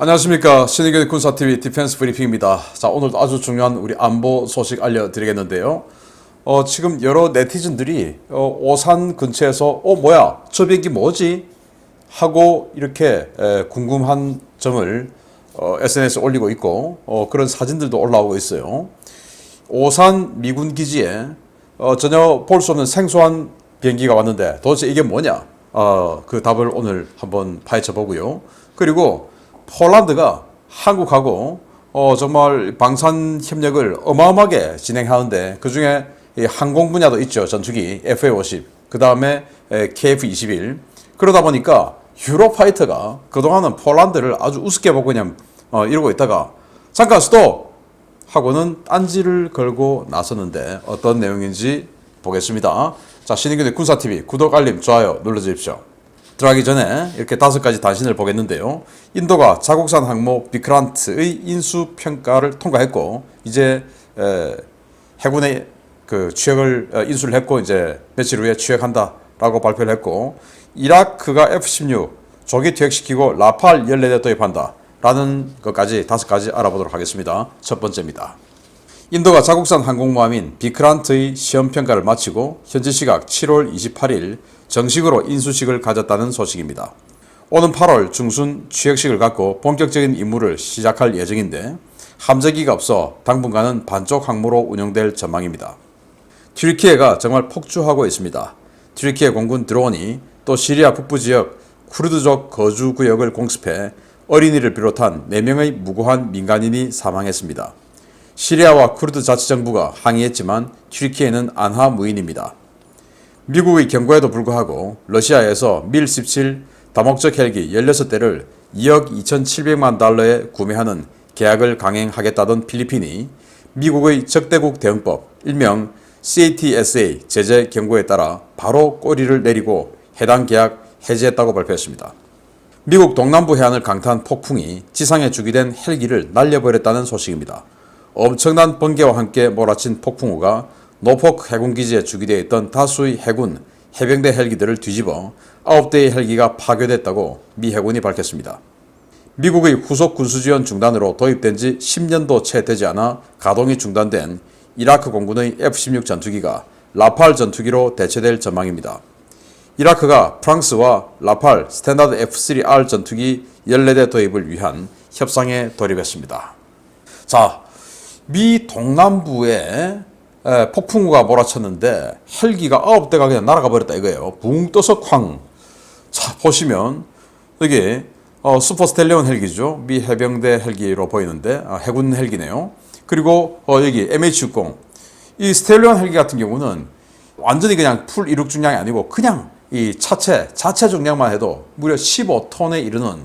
안녕하십니까. 신의균 군사TV 디펜스 브리핑입니다. 자, 오늘도 아주 중요한 우리 안보 소식 알려드리겠는데요. 지금 여러 네티즌들이 오산 근처에서 뭐야 저 비행기 뭐지? 하고 이렇게 궁금한 점을 SNS에 올리고 있고 그런 사진들도 올라오고 있어요. 오산 미군 기지에 전혀 볼 수 없는 생소한 비행기가 왔는데 도대체 이게 뭐냐? 그 답을 오늘 한번 파헤쳐 보고요. 그리고 폴란드가 한국하고 정말 방산 협력을 어마어마하게 진행하는데 그 중에 항공 분야도 있죠. 전투기 FA-50, 그 다음에 KF-21. 그러다 보니까 유로파이터가 그동안은 폴란드를 아주 우습게 보고 그냥 이러고 있다가 잠깐 스톱! 하고는 딴지를 걸고 나섰는데 어떤 내용인지 보겠습니다. 자, 신의균의 군사TV 구독, 알림, 좋아요 눌러주십시오. 들어가기 전에 이렇게 5가지 단신을 보겠는데요. 인도가 자국산 항모 비크란트의 인수평가를 통과했고 이제 해군의 그 취역을 인수를 했고 이제 며칠 후에 취역한다라고 발표를 했고, 이라크가 F-16 조기 퇴역시키고 라팔 14대 도입한다 라는 것까지 5가지 알아보도록 하겠습니다. 첫 번째입니다. 인도가 자국산 항공모함인 비크란트의 시험평가를 마치고 현지 시각 7월 28일 정식으로 인수식을 가졌다는 소식입니다. 오는 8월 중순 취역식을 갖고 본격적인 임무를 시작할 예정인데 함재기가 없어 당분간은 반쪽 항모로 운영될 전망입니다. 튀르키예가 정말 폭주하고 있습니다. 튀르키예 공군 드론이 또 시리아 북부 지역 쿠르드족 거주 구역을 공습해 어린이를 비롯한 4명의 무고한 민간인이 사망했습니다. 시리아와 쿠르드 자치정부가 항의했지만 튀르키예는 안하무인입니다. 미국의 경고에도 불구하고 러시아에서 밀-17 다목적 헬기 16대를 2억 2,700만 달러에 구매하는 계약을 강행하겠다던 필리핀이 미국의 적대국 대응법 일명 CATSA 제재 경고에 따라 바로 꼬리를 내리고 해당 계약 해지했다고 발표했습니다. 미국 동남부 해안을 강타한 폭풍이 지상에 주기된 헬기를 날려버렸다는 소식입니다. 엄청난 번개와 함께 몰아친 폭풍우가 노포크 해군기지에 주기되어 있던 다수의 해군, 해병대 헬기들을 뒤집어 9대의 헬기가 파괴됐다고 미 해군이 밝혔습니다. 미국의 후속 군수지원 중단으로 도입된 지 10년도 채 되지 않아 가동이 중단된 이라크 공군의 F-16 전투기가 라팔 전투기로 대체될 전망입니다. 이라크가 프랑스와 라팔 스탠다드 F-3R 전투기 14대 도입을 위한 협상에 돌입했습니다. 자, 미 동남부에 폭풍우가 몰아쳤는데 헬기가 9대가 그냥 날아가 버렸다 이거예요. 붕 떠서 쾅. 자, 보시면 여기 슈퍼 스텔리온 헬기죠. 미 해병대 헬기로 보이는데 해군 헬기네요. 그리고 여기 MH-60. 이 스텔리온 헬기 같은 경우는 완전히 그냥 풀 이륙 중량이 아니고 그냥 이 자체 중량만 해도 무려 15톤에 이르는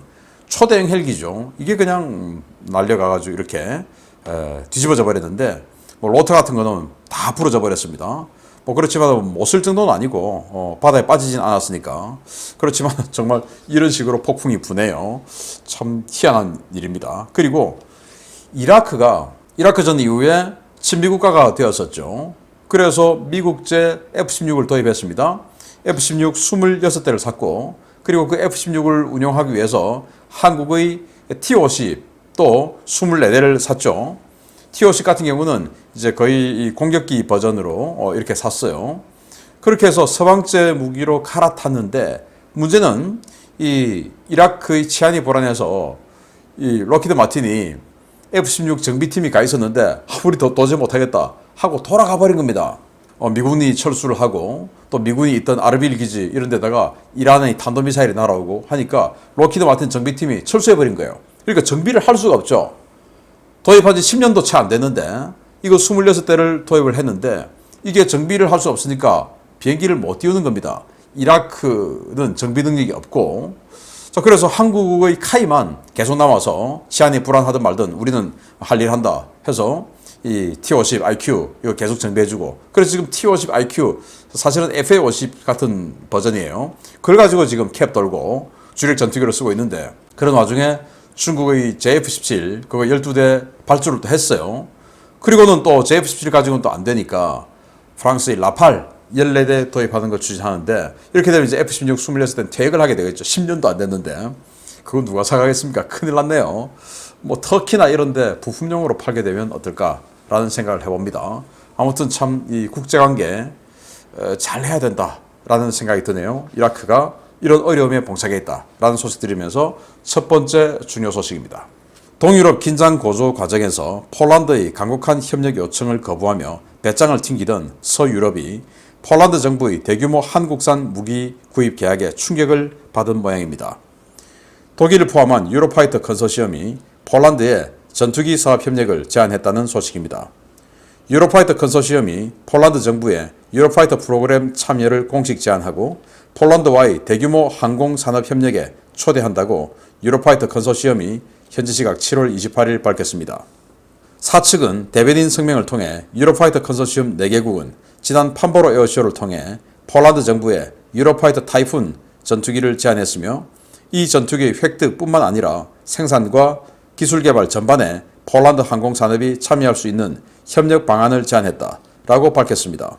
초대형 헬기죠. 이게 그냥 날려가가지고 이렇게 뒤집어져 버렸는데 로터 같은 거는 다 부러져 버렸습니다. 그렇지만 못 쓸 정도는 아니고 바다에 빠지진 않았으니까. 그렇지만 정말 이런 식으로 폭풍이 부네요. 참 희한한 일입니다. 그리고 이라크전 이후에 친미국가가 되었었죠. 그래서 미국제 F-16을 도입했습니다. F-16 26대를 샀고, 그리고 그 F-16을 운용하기 위해서 한국의 T-50 또 24대를 샀죠. T-50 같은 경우는 이제 거의 공격기 버전으로 이렇게 샀어요. 그렇게 해서 서방제 무기로 갈아탔는데 문제는 이 이라크의 치안이 불안해서 이 록히드 마틴이 F-16 정비팀이 가 있었는데 우리 도저히 못하겠다 하고 돌아가 버린 겁니다. 미군이 철수를 하고 또 미군이 있던 아르빌 기지 이런 데다가 이란의 탄도미사일이 날아오고 하니까 록히드 마틴 정비팀이 철수해 버린 거예요. 그러니까 정비를 할 수가 없죠. 도입한 지 10년도 채 안 됐는데 이거 26대를 도입을 했는데 이게 정비를 할 수 없으니까 비행기를 못 띄우는 겁니다. 이라크는 정비 능력이 없고, 자, 그래서 한국의 카이만 계속 남아서 치안이 불안하든 말든 우리는 할 일 한다 해서 이 T-50IQ 이거 계속 정비해주고, 그래서 지금 T-50IQ 사실은 FA-50 같은 버전이에요. 그걸 가지고 지금 캡 돌고 주력 전투기로 쓰고 있는데, 그런 와중에 중국의 JF-17 그거 12대 발주를 또 했어요. 그리고는 또 JF-17 가지고는 또 안 되니까 프랑스의 라팔 14대 도입하는 거 추진하는데, 이렇게 되면 이제 F-16 26대는 퇴역을 하게 되겠죠. 10년도 안 됐는데. 그거 누가 사가겠습니까? 큰일 났네요. 뭐 터키나 이런데 부품용으로 팔게 되면 어떨까라는 생각을 해봅니다. 아무튼 참 이 국제관계 잘 해야 된다라는 생각이 드네요. 이라크가 이런 어려움에 봉착해 있다라는 소식 드리면서 첫 번째 중요 소식입니다. 동유럽 긴장 고조 과정에서 폴란드의 강력한 협력 요청을 거부하며 배짱을 튕기던 서유럽이 폴란드 정부의 대규모 한국산 무기 구입 계약에 충격을 받은 모양입니다. 독일을 포함한 유로파이터 컨소시엄이 폴란드에 전투기 사업 협력을 제안했다는 소식입니다. 유로파이터 컨소시엄이 폴란드 정부에 유로파이터 프로그램 참여를 공식 제안하고 폴란드와의 대규모 항공산업 협력에 초대한다고 유로파이터 컨소시엄이 현지 시각 7월 28일 밝혔습니다. 사측은 대변인 성명을 통해 유로파이터 컨소시엄 4개국은 지난 판보로 에어쇼를 통해 폴란드 정부에 유로파이터 타이푼 전투기를 제안했으며 이 전투기의 획득뿐만 아니라 생산과 기술 개발 전반에 폴란드 항공산업이 참여할 수 있는 협력 방안을 제안했다라고 밝혔습니다.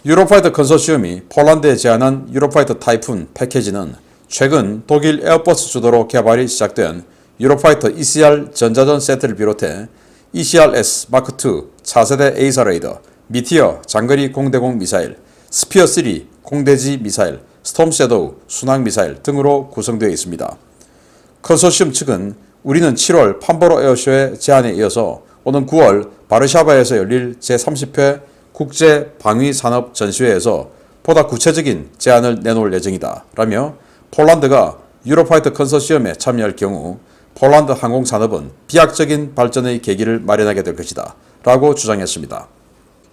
유로파이터 컨소시엄이 폴란드에 제안한 유로파이터 타이푼 패키지는 최근 독일 에어버스 주도로 개발이 시작된 유로파이터 ECR 전자전 세트를 비롯해 ECRS 마크2 차세대 A사 레이더, 미티어 장거리 공대공 미사일, 스피어3 공대지 미사일, 스톰 섀도우 순항 미사일 등으로 구성되어 있습니다. 컨소시엄 측은 우리는 7월 판보로 에어쇼의 제안에 이어서 오는 9월 바르샤바에서 열릴 제30회 국제방위산업 전시회에서 보다 구체적인 제안을 내놓을 예정이다 라며 폴란드가 유로파이터 컨소시엄에 참여할 경우 폴란드 항공산업은 비약적인 발전의 계기를 마련하게 될 것이다 라고 주장했습니다.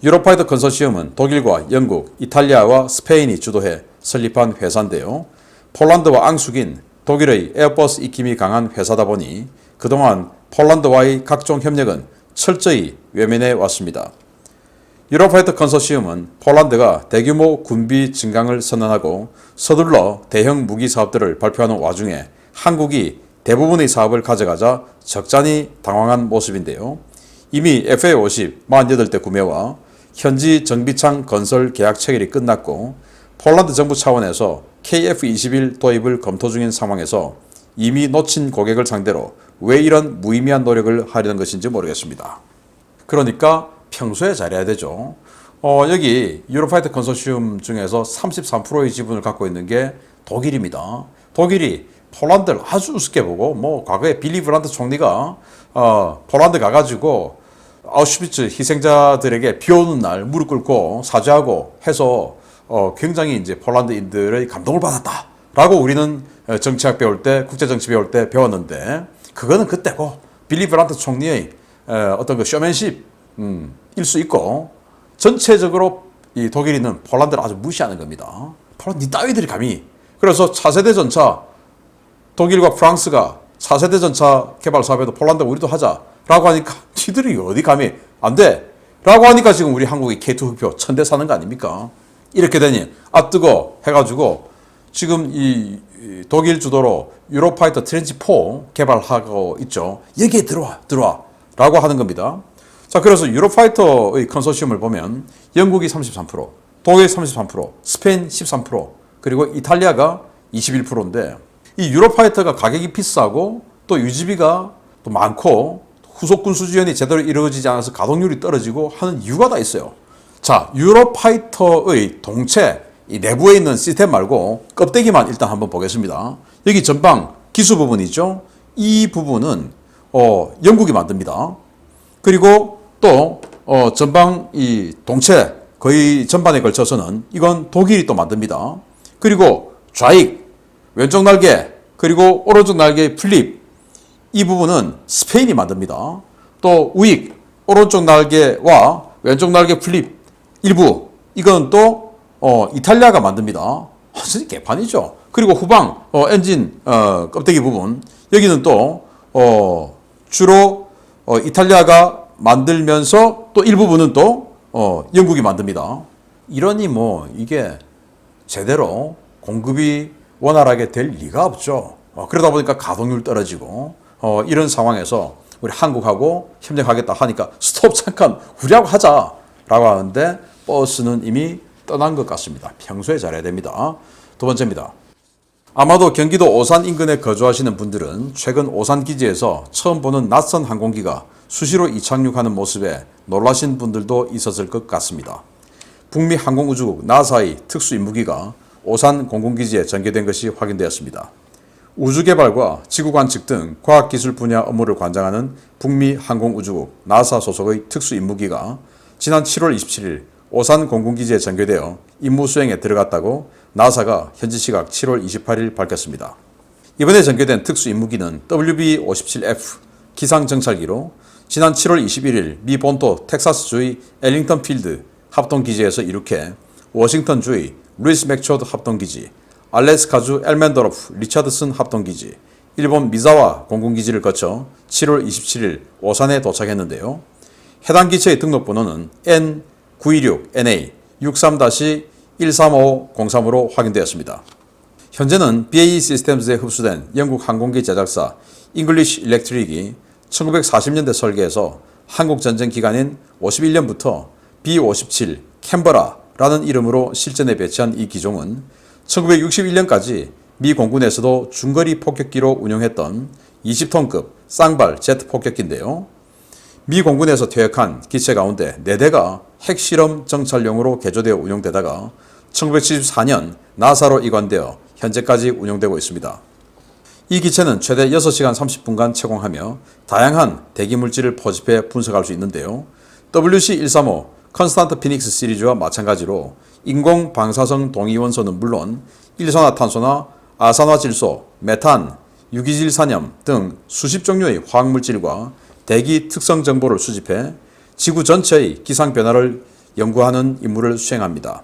유로파이터 컨소시엄은 독일과 영국, 이탈리아와 스페인이 주도해 설립한 회사인데요. 폴란드와 앙숙인 독일의 에어버스 입김이 강한 회사다 보니 그동안 폴란드와의 각종 협력은 철저히 외면해 왔습니다. 유로파이터 컨소시엄은 폴란드가 대규모 군비 증강을 선언하고 서둘러 대형 무기 사업들을 발표하는 와중에 한국이 대부분의 사업을 가져가자 적잖이 당황한 모습인데요. 이미 FA-50 48대 구매와 현지 정비창 건설 계약 체결이 끝났고 폴란드 정부 차원에서 KF-21 도입을 검토 중인 상황에서 이미 놓친 고객을 상대로 왜 이런 무의미한 노력을 하려는 것인지 모르겠습니다. 그러니까 평소에 잘해야 되죠. 여기 유로파이터 컨소시엄 중에서 33%의 지분을 갖고 있는 게 독일입니다. 독일이 폴란드를 아주 우습게 보고 뭐 과거에 빌리 브란트 총리가 폴란드 가가지고 아우슈비츠 희생자들에게 비 오는 날 무릎 꿇고 사죄하고 해서 굉장히 이제 폴란드인들의 감동을 받았다라고 우리는 정치학 배울 때 국제정치 배울 때 배웠는데 그거는 그때고 빌리 브란트 총리의 어떤 그 쇼맨십 일 수 있고 전체적으로 이 독일인은 폴란드를 아주 무시하는 겁니다. 폴란드 니 따위들이 감히. 그래서 차세대 전차 독일과 프랑스가 4세대 전차 개발 사업에도 폴란드가 우리도 하자라고 하니까 지들이 어디 감히 안 돼 라고 하니까 지금 우리 한국이 K2 흑표 천대 사는 거 아닙니까? 이렇게 되니 뜨거 해가지고 지금 이 독일 주도로 유로파이터 트렌치 4 개발하고 있죠. 여기에 들어와 라고 하는 겁니다. 자, 그래서 유로파이터의 컨소시엄을 보면 영국이 33%, 독일 33%, 스페인 13%, 그리고 이탈리아가 21%인데 이 유로파이터가 가격이 비싸고 또 유지비가 또 많고 후속 군수 지원이 제대로 이루어지지 않아서 가동률이 떨어지고 하는 이유가 다 있어요. 자, 유로파이터의 동체 이 내부에 있는 시스템 말고 껍데기만 일단 한번 보겠습니다. 여기 전방 기수 부분이죠. 이 부분은 영국이 만듭니다. 그리고 또 전방 이 동체 거의 전반에 걸쳐서는 이건 독일이 또 만듭니다. 그리고 좌익 왼쪽 날개 그리고 오른쪽 날개 플립 이 부분은 스페인이 만듭니다. 또 우익 오른쪽 날개와 왼쪽 날개 플립 일부 이건 또 이탈리아가 만듭니다. 완전히 개판이죠. 그리고 후방 엔진 껍데기 부분 여기는 또 주로 이탈리아가 만들면서 또 일부분은 또 영국이 만듭니다. 이러니 뭐 이게 제대로 공급이 원활하게 될 리가 없죠. 그러다 보니까 가동률 떨어지고 이런 상황에서 우리 한국하고 협력하겠다 하니까 스톱 잠깐 우리하고 하자라고 하는데 버스는 이미 떠난 것 같습니다. 평소에 잘해야 됩니다. 두 번째입니다. 아마도 경기도 오산 인근에 거주하시는 분들은 최근 오산 기지에서 처음 보는 낯선 항공기가 수시로 이착륙하는 모습에 놀라신 분들도 있었을 것 같습니다. 북미 항공우주국 나사의 특수임무기가 오산 공군기지에 전개된 것이 확인되었습니다. 우주개발과 지구관측 등 과학기술 분야 업무를 관장하는 북미 항공우주국 나사 소속의 특수임무기가 지난 7월 27일 오산 공군기지에 전개되어 임무 수행에 들어갔다고 나사가 현지 시각 7월 28일 밝혔습니다. 이번에 전개된 특수임무기는 WB-57F 기상정찰기로 지난 7월 21일 미 본토 텍사스주의 엘링턴 필드 합동기지에서 이륙해 워싱턴주의 루이스 맥초드 합동기지, 알래스카주 엘멘도로프 리차드슨 합동기지, 일본 미사와 공군기지를 거쳐 7월 27일 오산에 도착했는데요. 해당 기체의 등록번호는 N926NA 63-135035로 확인되었습니다. 현재는 BAE 시스템즈에 흡수된 영국 항공기 제작사 잉글리시 일렉트릭이 1940년대 설계해서 한국전쟁 기간인 51년부터 B-57 캔버라라는 이름으로 실전에 배치한 이 기종은 1961년까지 미 공군에서도 중거리 폭격기로 운용했던 20톤급 쌍발 제트 폭격기인데요. 미 공군에서 퇴역한 기체 가운데 4대가 핵실험 정찰용으로 개조되어 운용되다가 1974년 나사로 이관되어 현재까지 운용되고 있습니다. 이 기체는 최대 6시간 30분간 채공하며 다양한 대기물질을 포집해 분석할 수 있는데요. WC-135 컨스탄트 피닉스 시리즈와 마찬가지로 인공 방사성 동위원소는 물론 일산화탄소나 아산화질소, 메탄, 유기질산염 등 수십 종류의 화학물질과 대기 특성 정보를 수집해 지구 전체의 기상 변화를 연구하는 임무를 수행합니다.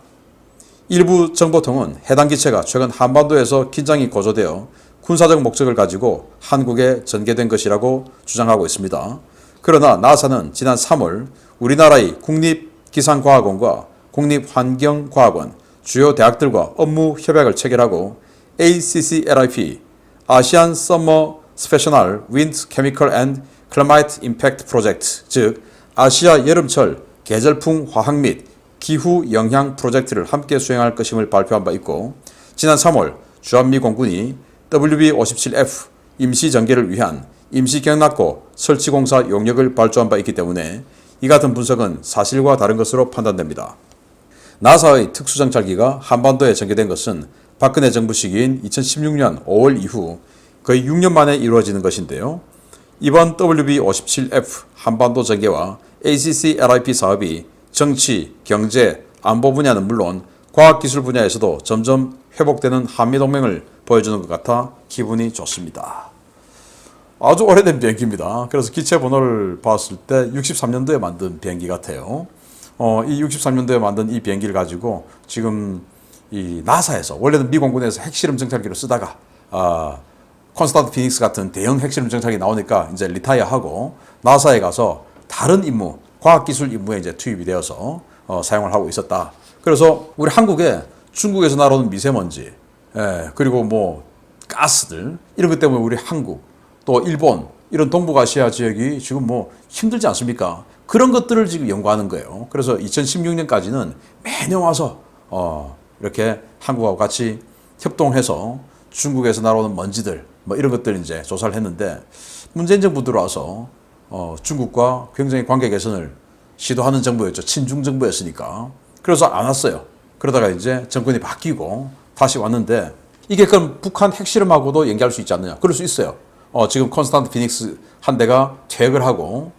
일부 정보통은 해당 기체가 최근 한반도에서 긴장이 고조되어 군사적 목적을 가지고 한국에 전개된 것이라고 주장하고 있습니다. 그러나 나사는 지난 3월 우리나라의 국립기상과학원과 국립환경과학원, 주요 대학들과 업무 협약을 체결하고 ACCLIP, 아시안 서머 스페셔널 윈드 케미컬 앤 클라이트 임팩트 프로젝트, 즉 아시아 여름철 계절풍 화학 및 기후 영향 프로젝트를 함께 수행할 것임을 발표한 바 있고, 지난 3월 주한미 공군이 WB-57F 임시 전개를 위한 임시 경납고 설치 공사 용역을 발주한 바 있기 때문에 이 같은 분석은 사실과 다른 것으로 판단됩니다. 나사의 특수정찰기가 한반도에 전개된 것은 박근혜 정부 시기인 2016년 5월 이후 거의 6년 만에 이루어지는 것인데요. 이번 WB-57F 한반도 전개와 ACCLIP 사업이 정치, 경제, 안보 분야는 물론 과학기술 분야에서도 점점 회복되는 한미동맹을 보여주는 것 같아 기분이 좋습니다. 아주 오래된 비행기입니다. 그래서 기체 번호를 봤을 때 63년도에 만든 비행기 같아요. 이 63년도에 만든 이 비행기를 가지고 지금 이 나사에서, 원래는 미 공군에서 핵실험 정찰기로 쓰다가 콘스탄트 피닉스 같은 대형 핵실험 정찰기 나오니까 이제 리타이어하고 나사에 가서 다른 임무, 과학기술 임무에 이제 투입이 되어서 사용을 하고 있었다. 그래서 우리 한국에 중국에서 날아오는 미세먼지, 그리고 뭐 가스들, 이런 것 때문에 우리 한국, 또 일본, 이런 동북아시아 지역이 지금 뭐 힘들지 않습니까? 그런 것들을 지금 연구하는 거예요. 그래서 2016년까지는 매년 와서 이렇게 한국하고 같이 협동해서 중국에서 날아오는 먼지들, 뭐 이런 것들 이제 조사를 했는데, 문재인 정부 들어와서 중국과 굉장히 관계 개선을 시도하는 정부였죠. 친중 정부였으니까. 그래서 안 왔어요. 그러다가 이제 정권이 바뀌고 다시 왔는데, 이게 그럼 북한 핵실험하고도 연계할 수 있지 않느냐? 그럴 수 있어요. 지금 콘스탄트 피닉스 한 대가 퇴역을 하고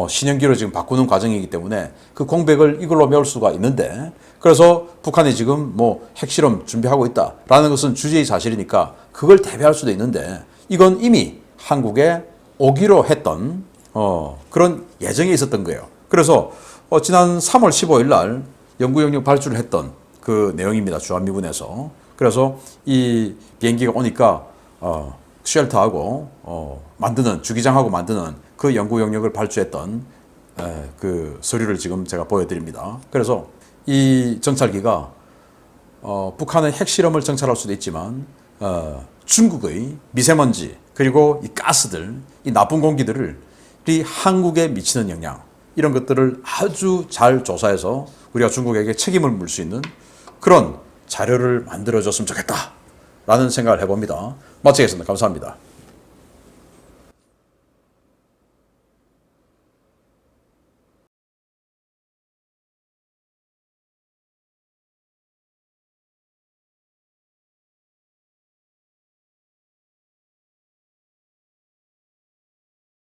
신형기로 지금 바꾸는 과정이기 때문에 그 공백을 이걸로 메울 수가 있는데, 그래서 북한이 지금 뭐 핵실험 준비하고 있다라는 것은 주제의 사실이니까 그걸 대비할 수도 있는데, 이건 이미 한국에 오기로 했던 그런 예정이 있었던 거예요. 그래서 지난 3월 15일 날 연구 영역 발주를 했던 그 내용입니다. 주한미군에서. 그래서 이 비행기가 오니까 쉘터하고 만드는, 주기장하고 만드는 그 연구 영역을 발주했던 그 서류를 지금 제가 보여드립니다. 그래서 이 정찰기가 북한의 핵실험을 정찰할 수도 있지만 중국의 미세먼지, 그리고 이 가스들, 이 나쁜 공기들을 이 한국에 미치는 영향, 이런 것들을 아주 잘 조사해서 우리가 중국에게 책임을 물 수 있는 그런 자료를 만들어줬으면 좋겠다. 라는 생각을 해봅니다. 마치겠습니다. 감사합니다.